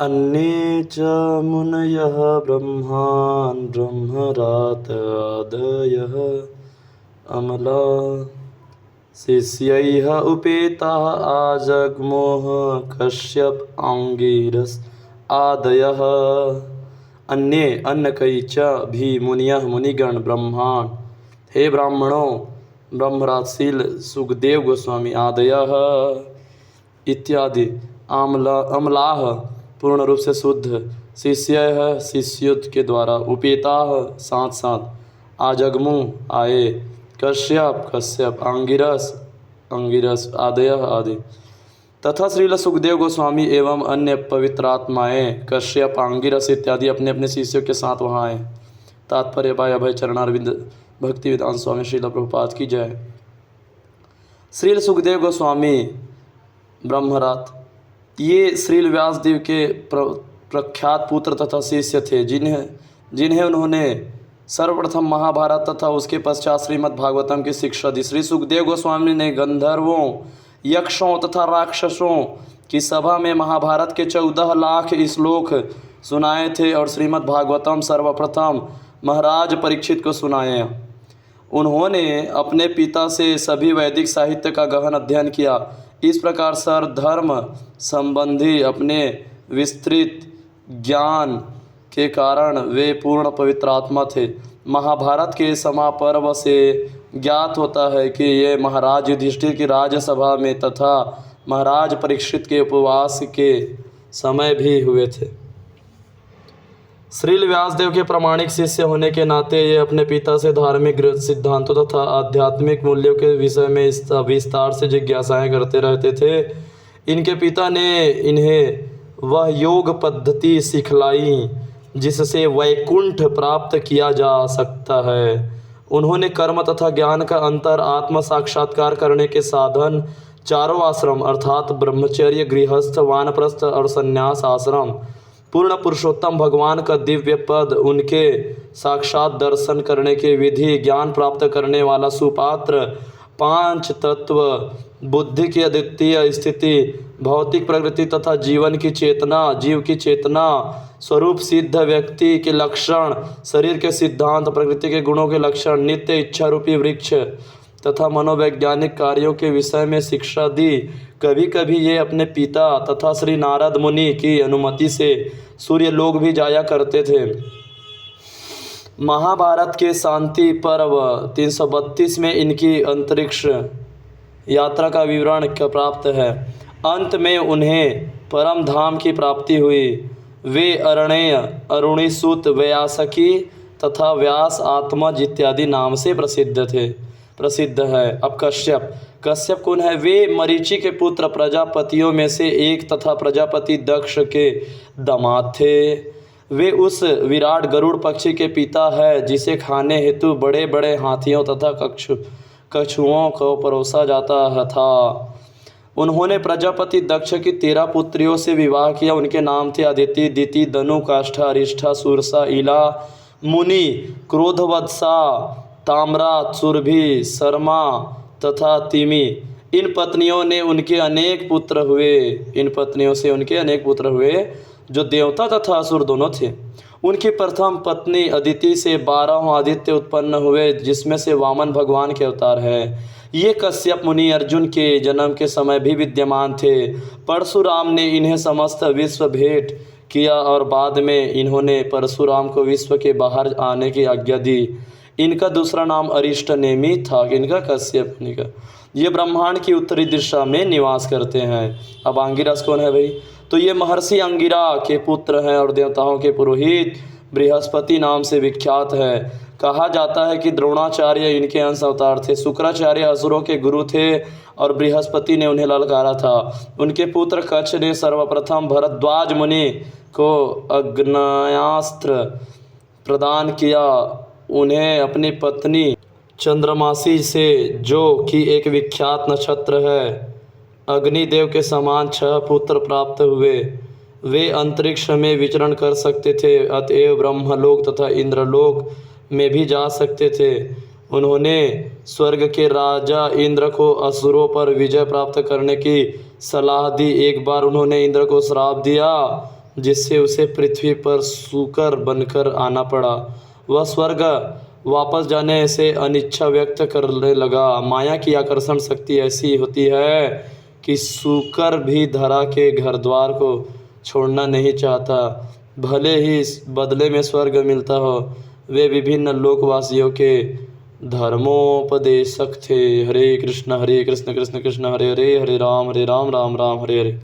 अन्ये च मुनयः ब्रह्मान् ब्रह्मरातादयः अमला शिष्यैः उपेताः आजग्मोह कश्यप अंगिरस आदयः। अन्ये अन्य कई च भी मुनियः मुनिगण ब्रह्माण हे ब्राह्मणों ब्रह्मराजशील सुखदेव गोस्वामी आदयः इत्यादि अमलाह पूर्ण रूप से शुद्ध शिष्य शिष्युत के द्वारा उपेताः साथ साथ आजगमु आए कश्यप कश्यप अंगिरस आदय आदि तथा श्रील सुखदेव गोस्वामी एवं अन्य पवित्रात्माएं कश्यप अंगिरस इत्यादि अपने अपने शिष्यों के साथ वहाँ आए। तात्पर्य भाई अभय चरणारविंद भक्ति वेदांत स्वामी श्रील प्रभुपाद की जय। श्रील सुखदेव गोस्वामी ब्रह्मरात ये श्रील व्यासदेव के प्रख्यात पुत्र तथा शिष्य थे जिन्हें उन्होंने सर्वप्रथम महाभारत तथा उसके पश्चात श्रीमद् भागवतम की शिक्षा दी। श्री सुखदेव गोस्वामी ने गंधर्वों यक्षों तथा राक्षसों की सभा में महाभारत के 14 लाख श्लोक सुनाए थे और श्रीमद् भागवतम सर्वप्रथम महाराज परीक्षित को सुनाए। उन्होंने अपने पिता से सभी वैदिक साहित्य का गहन अध्ययन किया। इस प्रकार सर धर्म संबंधी अपने विस्तृत ज्ञान के कारण वे पूर्ण पवित्रात्मा थे। महाभारत के समापर्व से ज्ञात होता है कि ये महाराज युधिष्ठिर की राज्यसभा में तथा महाराज परीक्षित के उपवास के समय भी हुए थे। श्रील व्यासदेव के प्रामाणिक शिष्य होने के नाते ये अपने पिता से धार्मिक सिद्धांतों तथा आध्यात्मिक मूल्यों के विषय में विस्तार से जिज्ञासाएं करते रहते थे। इनके पिता ने इन्हें वह योग पद्धति सिखलाई जिससे वैकुंठ प्राप्त किया जा सकता है। उन्होंने कर्म तथा ज्ञान का अंतर आत्म साक्षात्कार करने के साधन चारों आश्रम अर्थात ब्रह्मचर्य गृहस्थ वानप्रस्थ और संन्यास आश्रम पूर्ण पुरुषोत्तम भगवान का दिव्य पद उनके साक्षात दर्शन करने की विधि ज्ञान प्राप्त करने वाला सुपात्र पांच तत्व बुद्धि की अद्वितीय स्थिति भौतिक प्रकृति तथा जीवन की चेतना जीव की चेतना स्वरूप सिद्ध व्यक्ति के लक्षण शरीर के सिद्धांत प्रकृति के गुणों के लक्षण नित्य इच्छा रूपी वृक्ष तथा मनोवैज्ञानिक कार्यों के विषय में शिक्षा दी। कभी कभी ये अपने पिता तथा श्री नारद मुनि की अनुमति से सूर्य लोक भी जाया करते थे। महाभारत के शांति पर्व 332 में इनकी अंतरिक्ष यात्रा का विवरण प्राप्त है। अंत में उन्हें परम धाम की प्राप्ति हुई। वे अरणेय अरुणिसुत व्यासकी तथा व्यास आत्मज इत्यादि नाम से प्रसिद्ध है। अब कश्यप कौन है? वे मरीचि के पुत्र प्रजापतियों में से एक तथा प्रजापति दक्ष के दामाद थे। वे उस विराट गरुड़ पक्षी के पिता है जिसे खाने हेतु बड़े बड़े हाथियों तथा कछुओं को परोसा जाता था। उन्होंने प्रजापति दक्ष की 13 पुत्रियों से विवाह किया। उनके नाम थे अदिति दिति दनु काष्ठा अरिष्ठा सुरसा इला मुनि क्रोधवत्सा ताम्रा सुरभि शर्मा तथा तिमि। इन पत्नियों से उनके अनेक पुत्र हुए जो देवता तथा असुर दोनों थे। उनकी प्रथम पत्नी अदिति से 12 आदित्य उत्पन्न हुए जिसमें से वामन भगवान के अवतार है। ये कश्यप मुनि अर्जुन के जन्म के समय भी विद्यमान थे। परशुराम ने इन्हें समस्त विश्व भेंट किया और बाद में इन्होंने परशुराम को विश्व के बाहर आने की आज्ञा दी। इनका दूसरा नाम अरिष्ट नेमि था। इनका कश्यप मुनि का। ये ब्रह्मांड की उत्तरी दिशा में निवास करते हैं। अब अंगिरस कौन है भाई? तो ये महर्षि अंगिरा के पुत्र हैं और देवताओं के पुरोहित बृहस्पति नाम से विख्यात है। कहा जाता है कि द्रोणाचार्य इनके अंश अवतार थे। शुक्राचार्य असुरों के गुरु थे और बृहस्पति ने उन्हें ललकारा था। उनके पुत्र कच्छ ने सर्वप्रथम भरद्वाज मुनि को आग्नेयास्त्र प्रदान किया। उन्हें अपनी पत्नी चंद्रमासी से जो कि एक विख्यात नक्षत्र है अग्निदेव के समान 6 पुत्र प्राप्त हुए। वे अंतरिक्ष में विचरण कर सकते थे अतएव ब्रह्मलोक तथा इंद्रलोक में भी जा सकते थे। उन्होंने स्वर्ग के राजा इंद्र को असुरों पर विजय प्राप्त करने की सलाह दी। एक बार उन्होंने इंद्र को श्राप दिया जिससे उसे पृथ्वी पर सूकर बनकर आना पड़ा। वह स्वर्ग वापस जाने से अनिच्छा व्यक्त करने लगा। माया की आकर्षण शक्ति ऐसी होती है कि सूकर भी धरा के घर द्वार को छोड़ना नहीं चाहता, भले ही इस बदले में स्वर्ग मिलता हो। वे विभिन्न लोकवासियों के धर्मोपदेशक थे। हरे कृष्ण कृष्ण कृष्ण हरे हरे, हरे राम राम राम हरे हरे।